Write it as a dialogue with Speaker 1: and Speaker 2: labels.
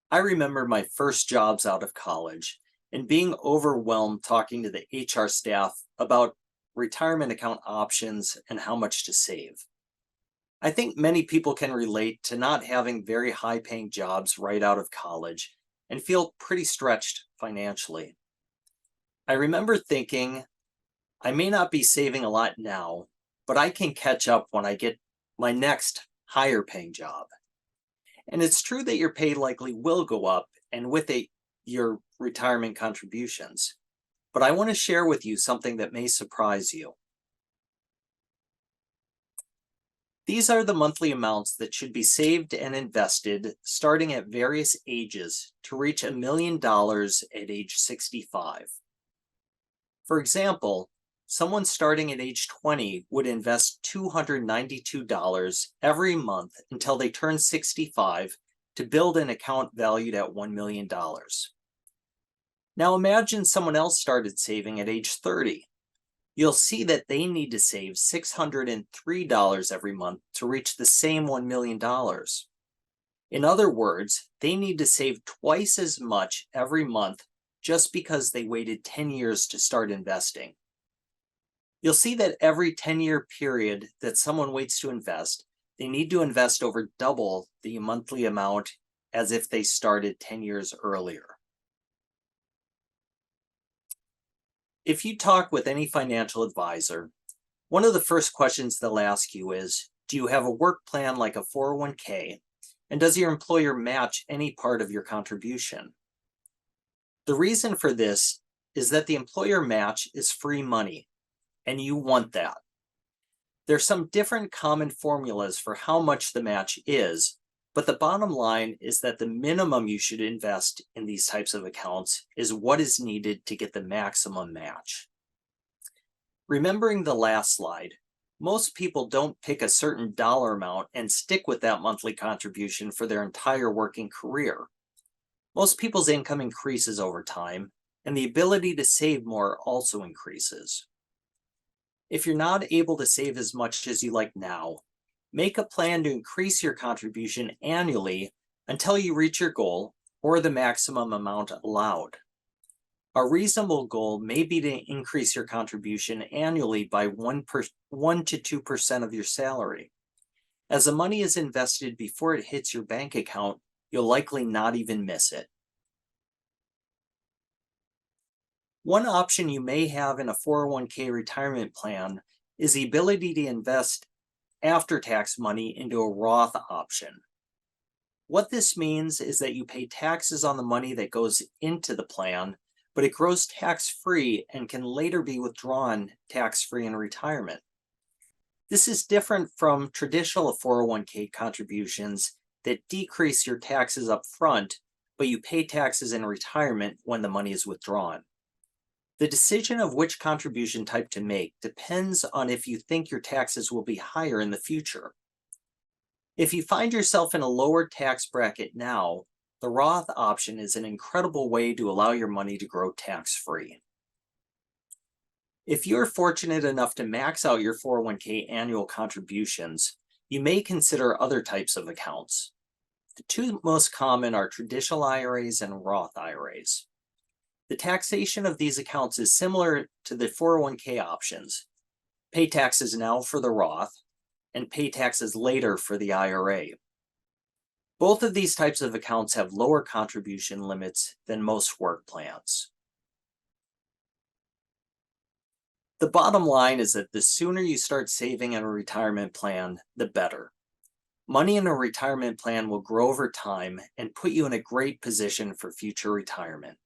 Speaker 1: I remember my first jobs out of college and being overwhelmed talking to the HR staff about retirement account options and how much to save. I think many people can relate to not having very high paying jobs right out of college and feel pretty stretched financially. I remember thinking, I may not be saving a lot now, but I can catch up when I get my next higher paying job. And it's true that your pay likely will go up, and with it, your retirement contributions. But I want to share with you something that may surprise you. These are the monthly amounts that should be saved and invested starting at various ages to reach $1 million at age 65. For example, someone starting at age 20 would invest $292 every month until they turn 65 to build an account valued at $1 million. Now imagine someone else started saving at age 30. You'll see that they need to save $603 every month to reach the same $1 million. In other words, they need to save twice as much every month just because they waited 10 years to start investing. You'll see that every 10-year period that someone waits to invest, they need to invest over double the monthly amount as if they started 10 years earlier. If you talk with any financial advisor, one of the first questions they'll ask you is, do you have a work plan like a 401k? And does your employer match any part of your contribution? The reason for this is that the employer match is free money, and you want that. There's some different common formulas for how much the match is, but the bottom line is that the minimum you should invest in these types of accounts is what is needed to get the maximum match. Remembering the last slide, most people don't pick a certain dollar amount and stick with that monthly contribution for their entire working career. Most people's income increases over time, and the ability to save more also increases. If you're not able to save as much as you like now, make a plan to increase your contribution annually until you reach your goal or the maximum amount allowed. A reasonable goal may be to increase your contribution annually by 1 to 2% of your salary. As the money is invested before it hits your bank account, you'll likely not even miss it. One option you may have in a 401k retirement plan is the ability to invest after-tax money into a Roth option. What this means is that you pay taxes on the money that goes into the plan, but it grows tax-free and can later be withdrawn tax-free in retirement. This is different from traditional 401k contributions that decrease your taxes up front, but you pay taxes in retirement when the money is withdrawn. The decision of which contribution type to make depends on if you think your taxes will be higher in the future. If you find yourself in a lower tax bracket now, the Roth option is an incredible way to allow your money to grow tax-free. If you're fortunate enough to max out your 401k annual contributions, you may consider other types of accounts. The two most common are traditional IRAs and Roth IRAs. The taxation of these accounts is similar to the 401k options. Pay taxes now for the Roth and pay taxes later for the IRA. Both of these types of accounts have lower contribution limits than most work plans. The bottom line is that the sooner you start saving in a retirement plan, the better. Money in a retirement plan will grow over time and put you in a great position for future retirement.